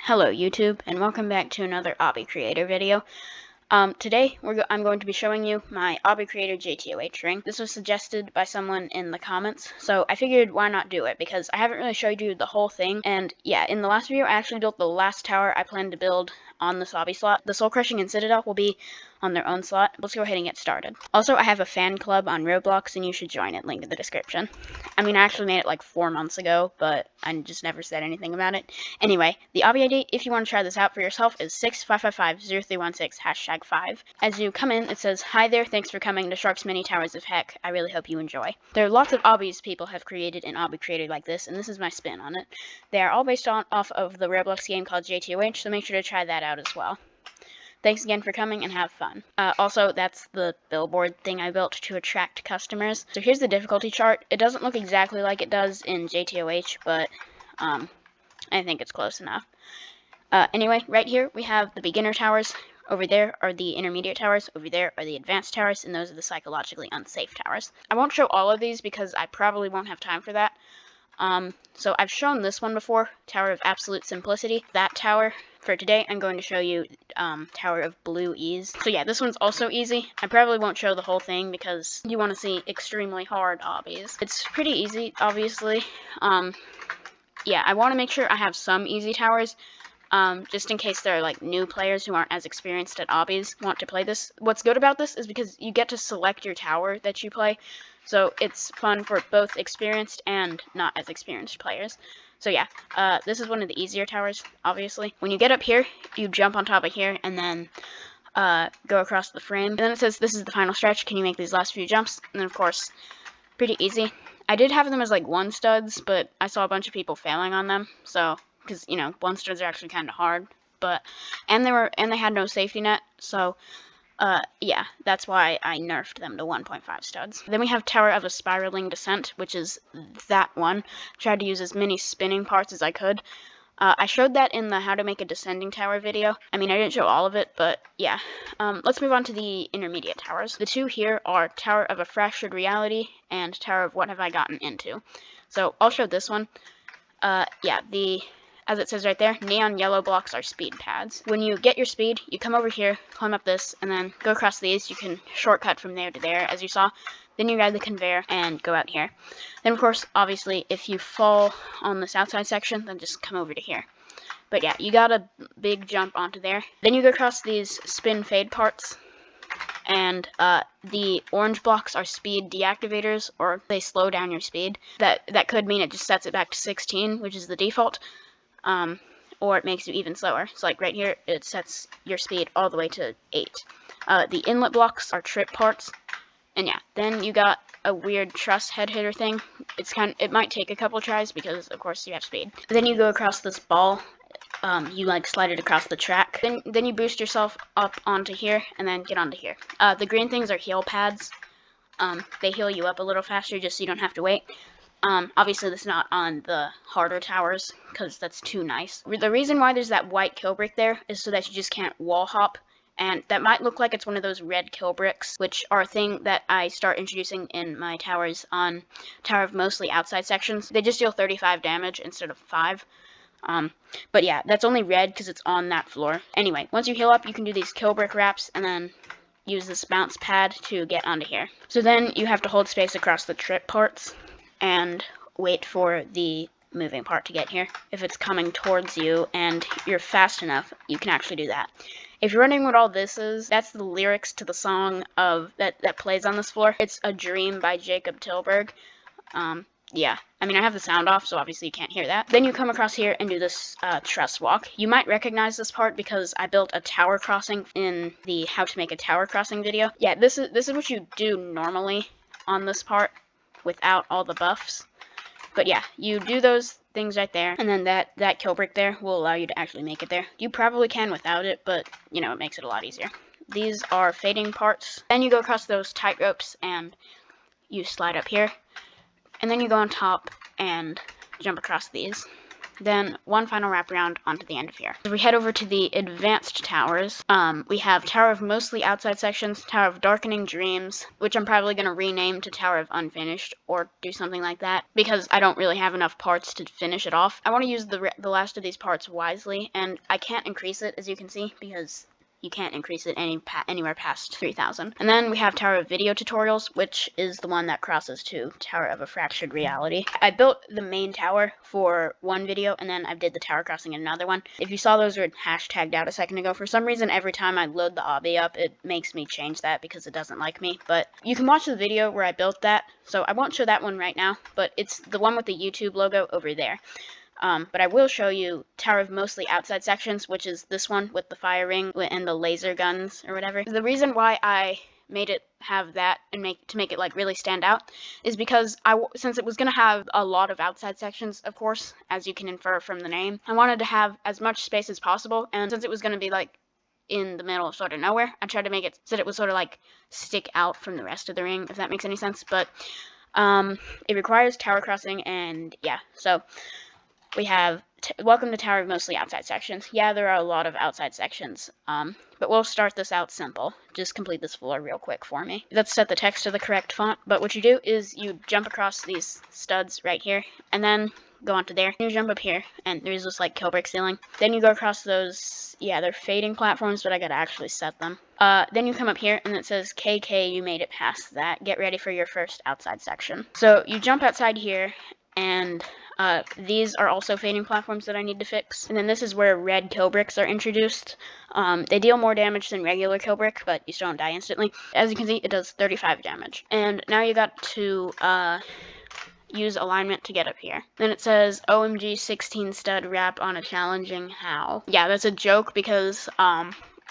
Hello YouTube, and welcome back to another Obby Creator video. Today I'm going to be showing you my Obby Creator JToH ring. This was suggested by someone in the comments, so I figured why not do it, because I haven't really showed you the whole thing. And yeah, in the last video I actually built the last tower I planned to build on this Obby slot. The Soul Crushing and Citadel will be on their own slot. Let's go ahead and get started. Also, I have a fan club on Roblox, and you should join it, link in the description. I mean, I actually made it like 4 months ago, but I just never said anything about it. Anyway, the Obby ID, if you want to try this out for yourself, is 655503165. As you come in, it says, "Hi there, thanks for coming to Shark's Mini Towers of Hecc. I really hope you enjoy." There are lots of Obbies people have created in Obby Creator like this, and this is my spin on it. They are all based off of the Roblox game called JToH, so make sure to try that out as well. Thanks again for coming and have fun. Also, that's the billboard thing I built to attract customers. So here's the difficulty chart. It doesn't look exactly like it does in JToH, but I think it's close enough. Anyway, right here we have the beginner towers. Over there are the intermediate towers. Over there are the advanced towers, and those are the psychologically unsafe towers. I won't show all of these because I probably won't have time for that. So I've shown this one before, Tower of Absolute Simplicity. That tower, for today, I'm going to show you Tower of Blue Ease. So yeah, this one's also easy. I probably won't show the whole thing because you want to see extremely hard obbies. It's pretty easy, obviously. Yeah, I want to make sure I have some easy towers, just in case there are like new players who aren't as experienced at obbies want to play this. What's good about this is because you get to select your tower that you play, so it's fun for both experienced and not as experienced players. So yeah, this is one of the easier towers, obviously. When you get up here, you jump on top of here and then go across the frame. And then it says, "This is the final stretch. Can you make these last few jumps?" And then of course, pretty easy. I did have them as like 1 studs, but I saw a bunch of people failing on them, so because you know 1 studs are actually kind of hard, but and they had no safety net, so yeah, that's why I nerfed them to 1.5 studs. Then we have Tower of a Spiraling Descent, which is that one. Tried to use as many spinning parts as I could. I showed that in the How to Make a Descending Tower video. I mean, I didn't show all of it, but yeah. Let's move on to the intermediate towers. The 2 here are Tower of a Fractured Reality and Tower of What Have I Gotten Into. So I'll show this one. Yeah, as it says right there, neon yellow blocks are speed pads. When you get your speed, you come over here, climb up this, and then go across these. You can shortcut from there to there, as you saw. Then you ride the conveyor and go out here. Then, of course, obviously, if you fall on this outside section, then just come over to here. But yeah, you got a big jump onto there. Then you go across these spin fade parts, and the orange blocks are speed deactivators, or they slow down your speed. That could mean it just sets it back to 16, which is the default, or it makes you even slower. So like right here, it sets your speed all the way to 8. The inlet blocks are trip parts. And yeah, then you got a weird truss head hitter thing. It might take a couple tries because of course you have speed. Then you go across this ball. You like slide it across the track. Then you boost yourself up onto here and then get onto here. The green things are heal pads. They heal you up a little faster just so you don't have to wait. Obviously this is not on the harder towers because that's too nice. The reason why there's that white kill brick there is so that you just can't wall hop. And that might look like it's one of those red kill bricks, which are a thing that I start introducing in my towers on Tower of Mostly Outside sections. They just deal 35 damage instead of 5. But yeah, that's only red because it's on that floor. Anyway, once you heal up, you can do these kill brick wraps and then use this bounce pad to get onto here. So then you have to hold space across the trip parts and wait for the moving part to get here. If it's coming towards you and you're fast enough, you can actually do that. If you're wondering what all this is, that's the lyrics to the song that plays on this floor. It's A Dream by Jacob Tilburg. Yeah, I mean, I have the sound off, so obviously you can't hear that. Then you come across here and do this truss walk. You might recognize this part because I built a tower crossing in the How to Make a Tower Crossing video. Yeah, this is what you do normally on this part without all the buffs. But yeah, you do those things right there, and then that kill brick there will allow you to actually make it there. You probably can without it, but you know, it makes it a lot easier. These are fading parts. Then you go across those tight ropes and you slide up here, and then you go on top and jump across these. then one final wraparound onto the end of here. If we head over to the advanced towers, we have Tower of Mostly Outside Sections, Tower of Darkening Dreams, which I'm probably going to rename to Tower of Unfinished or do something like that because I don't really have enough parts to finish it off. I want to use the last of these parts wisely, and I can't increase it, as you can see, because you can't increase it anywhere past 3,000. And then we have Tower of Video Tutorials, which is the one that crosses to Tower of a Fractured Reality. I built the main tower for one video, and then I did the tower crossing in another one. If you saw those were hashtagged out a second ago, for some reason every time I load the obby up, it makes me change that because it doesn't like me. But you can watch the video where I built that, so I won't show that one right now, but it's the one with the YouTube logo over there. But I will show you Tower of Mostly Outside Sections, which is this one with the fire ring and the laser guns or whatever. The reason why I made it have that and to make it like really stand out is because since it was going to have a lot of outside sections, of course, as you can infer from the name, I wanted to have as much space as possible, and since it was going to be like in the middle of sort of nowhere, I tried to make it so that it would sort of like stick out from the rest of the ring, if that makes any sense. But it requires tower crossing, and yeah, so we have welcome to Tower of Mostly Outside Sections. Yeah, there are a lot of outside sections, but we'll start this out simple. Just complete this floor real quick for me. Let's set the text to the correct font, but what you do is you jump across these studs right here, and then go onto there. You jump up here, and there's this like kill brick ceiling. Then you go across those, yeah, they're fading platforms, but I gotta actually set them. Then you come up here, and it says KK, you made it past that. Get ready for your first outside section. So you jump outside here, and these are also fading platforms that I need to fix. And then this is where red kill bricks are introduced. They deal more damage than regular kill brick, but you still don't die instantly. As you can see, it does 35 damage. And now you got to use alignment to get up here. Then it says OMG 16 stud wrap on a challenging how. Yeah, that's a joke because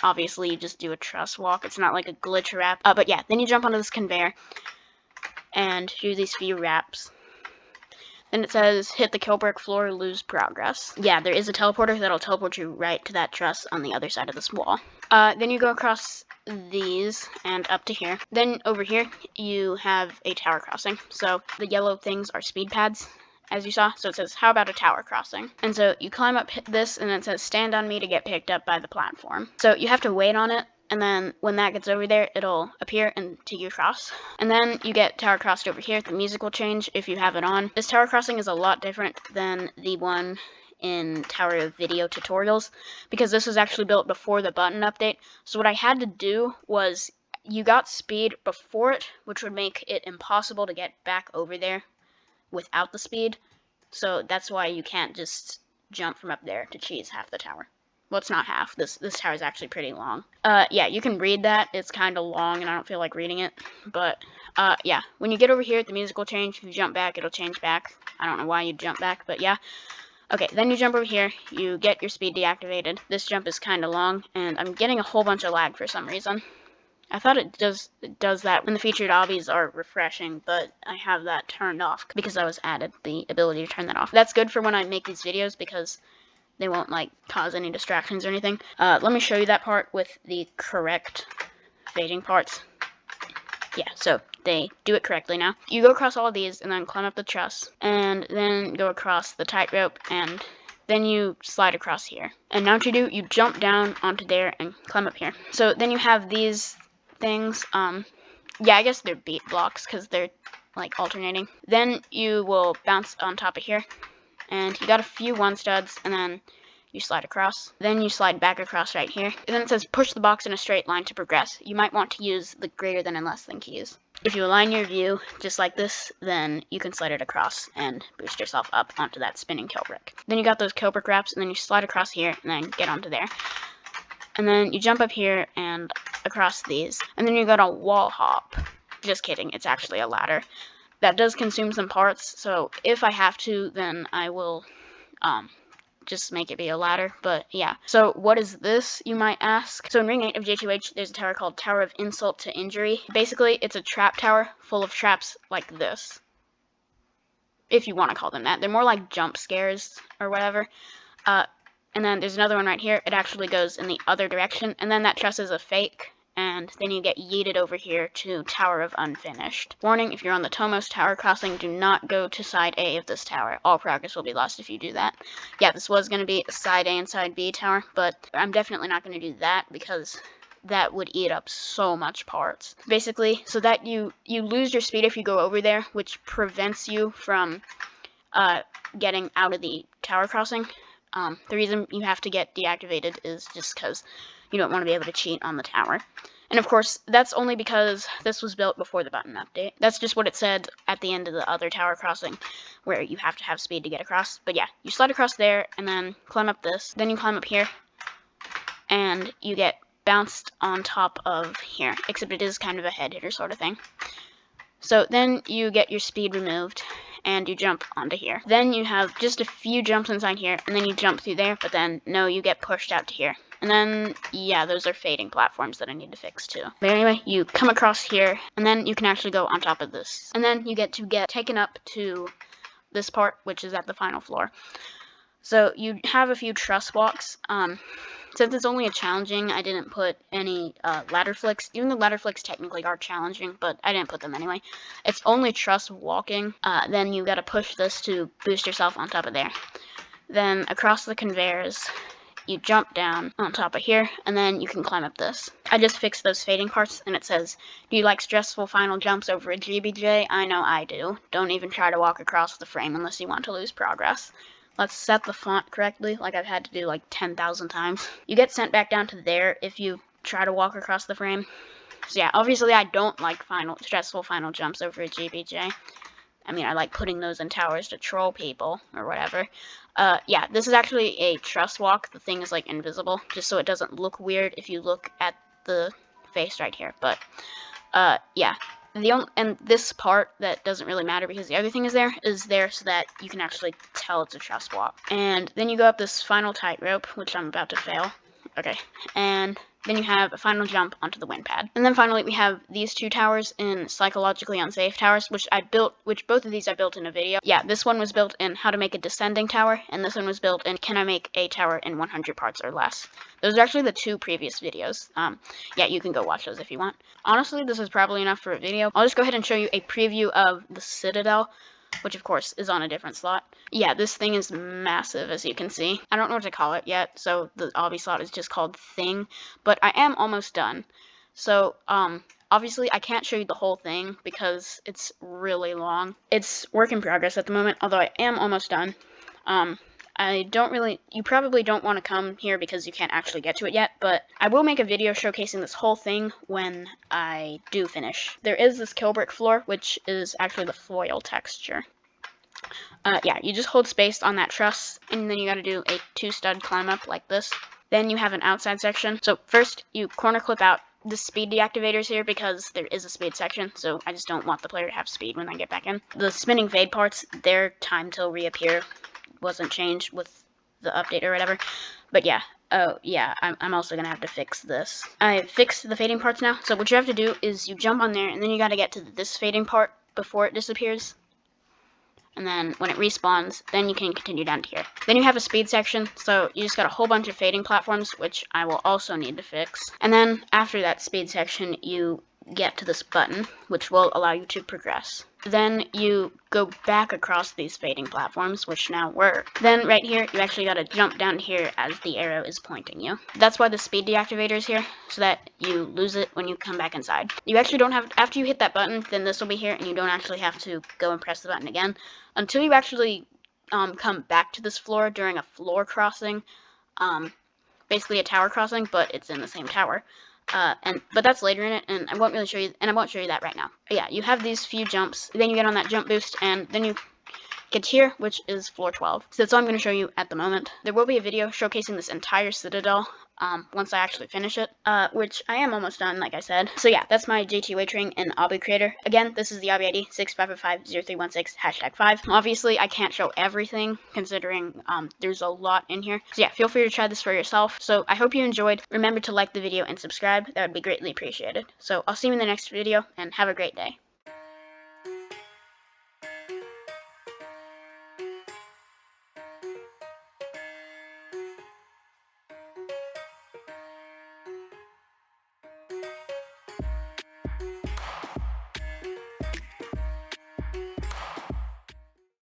obviously you just do a truss walk. It's not like a glitch wrap. But yeah, then you jump onto this conveyor and do these few wraps. Then it says, hit the kill brick floor, lose progress. Yeah, there is a teleporter that'll teleport you right to that truss on the other side of this wall. Then you go across these and up to here. Then over here, you have a tower crossing. So the yellow things are speed pads, as you saw. So it says, how about a tower crossing? And so you climb up this, and it says, stand on me to get picked up by the platform. So you have to wait on it. And then when that gets over there, it'll appear and take you across. And then you get tower crossed over here. The music will change if you have it on. This tower crossing is a lot different than the one in Tower of Video Tutorials, because this was actually built before the button update. So what I had to do was, you got speed before it, which would make it impossible to get back over there without the speed. So that's why you can't just jump from up there to cheese half the tower. Well, it's not half. This tower is actually pretty long. Yeah, you can read that. It's kind of long, and I don't feel like reading it. But, yeah. When you get over here, the music will change. If you jump back, it'll change back. I don't know why you'd jump back, but yeah. Okay, then you jump over here. You get your speed deactivated. This jump is kind of long, and I'm getting a whole bunch of lag for some reason. I thought it does that when the featured obbies are refreshing, but I have that turned off because I was added the ability to turn that off. That's good for when I make these videos because they won't like cause any distractions or anything. Let me show you that part with the correct fading parts. Yeah, so they do it correctly now. You go across all of these and then climb up the truss and then go across the tightrope and then you slide across here. And now what you do, you jump down onto there and climb up here. So then you have these things. Yeah, I guess they're beat blocks because they're like alternating. Then you will bounce on top of here. And you got a few one studs, and then you slide across. Then you slide back across right here. And then it says push the box in a straight line to progress. You might want to use the greater than and less than keys. If you align your view just like this, then you can slide it across and boost yourself up onto that spinning kill brick. Then you got those kill brick wraps, and then you slide across here, and then get onto there. And then you jump up here and across these. And then you got a wall hop. Just kidding, it's actually a ladder. That does consume some parts, so if I have to, then I will just make it be a ladder, but yeah. So what is this, you might ask? So in Ring 8 of JToH, there's a tower called Tower of Insult to Injury. Basically, it's a trap tower full of traps like this, if you want to call them that. They're more like jump scares or whatever. And then there's another one right here. It actually goes in the other direction, and then that truss is a fake, and then you get yeeted over here to Tower of Unfinished. Warning, if you're on the Tomos Tower crossing, do not go to side A of this tower. All progress will be lost if you do that. Yeah, this was going to be side A and side B tower, but I'm definitely not going to do that because that would eat up so much parts. Basically, so that you lose your speed if you go over there, which prevents you from getting out of the tower crossing. The reason you have to get deactivated is just because you don't want to be able to cheat on the tower. And of course, that's only because this was built before the button update. That's just what it said at the end of the other tower crossing, where you have to have speed to get across. But yeah, you slide across there, and then climb up this. Then you climb up here, and you get bounced on top of here, except it is kind of a head hitter sort of thing. So then you get your speed removed, and you jump onto here. Then you have just a few jumps inside here, and then you jump through there, but then, no, you get pushed out to here. And then, yeah, those are fading platforms that I need to fix too. But anyway, you come across here, and then you can actually go on top of this. And then you get taken up to this part, which is at the final floor. So you have a few truss walks. Since it's only a challenging, I didn't put any ladder flicks. Even the ladder flicks technically are challenging, but I didn't put them anyway. It's only truss walking. Then you gotta push this to boost yourself on top of there. Then across the conveyors, you jump down on top of here, and then you can climb up this. I just fixed those fading parts, and it says, do you like stressful final jumps over a GBJ? I know I do. Don't even try to walk across the frame unless you want to lose progress. Let's set the font correctly, like I've had to do like 10,000 times. You get sent back down to there if you try to walk across the frame. So yeah, obviously I don't like stressful final jumps over a GBJ. I mean, I like putting those in towers to troll people, or whatever. Yeah, this is actually a truss walk. The thing is like invisible, just so it doesn't look weird if you look at the face right here. But, yeah. And this part that doesn't really matter because the other thing is there so that you can actually tell it's a truss walk. And then you go up this final tightrope, which I'm about to fail. Okay, and then you have a final jump onto the wind pad. And then finally we have these two towers in psychologically unsafe towers, which both of these I built in a video. Yeah, this one was built in how to make a descending tower, and this one was built in can I make a tower in 100 parts or less. Those are actually the two previous videos. Yeah, you can go watch those if you want. Honestly, this is probably enough for a video. I'll just go ahead and show you a preview of the Citadel, which of course is on a different slot. Yeah, this thing is massive, as you can see. I don't know what to call it yet, so the Obby slot is just called Thing, but I am almost done. So, obviously I can't show you the whole thing because it's really long. It's work in progress at the moment, although I am almost done. You probably don't want to come here because you can't actually get to it yet, but I will make a video showcasing this whole thing when I do finish. There is this kill brick floor, which is actually the foil texture. Yeah, you just hold space on that truss, and then you gotta do a 2-stud climb up like this. Then you have an outside section. So first, you corner clip out the speed deactivators here because there is a speed section, so I just don't want the player to have speed when I get back in. The spinning fade parts, their time to reappear wasn't changed with the update or whatever. But yeah, oh yeah, I'm also gonna have to fix this. I fixed the fading parts now, so what you have to do is you jump on there, and then you gotta get to this fading part before it disappears. And then when it respawns, then you can continue down to here. Then you have a speed section, so you just got a whole bunch of fading platforms, which I will also need to fix. And then after that speed section, you get to this button, which will allow you to progress. Then you go back across these fading platforms, which now work. Then right here, you actually gotta jump down here as the arrow is pointing you. That's why the speed deactivator is here, so that you lose it when you come back inside. You actually don't have, after you hit that button, then this will be here, and you don't actually have to go and press the button again until you actually come back to this floor during a floor crossing, basically a tower crossing, but it's in the same tower. But that's later in it, and I won't really show you, and I won't show you that right now. But yeah, you have these few jumps, then you get on that jump boost, and then you get here, which is floor 12. So that's all I'm going to show you at the moment. There will be a video showcasing this entire Citadel, once I actually finish it, which I am almost done, like I said. So yeah, that's my JToH ring in Obby Creator. Again, this is the Obby ID, 65550316 #5. Obviously, I can't show everything, considering, there's a lot in here. So yeah, feel free to try this for yourself. So I hope you enjoyed. Remember to like the video and subscribe. That would be greatly appreciated. So I'll see you in the next video, and have a great day.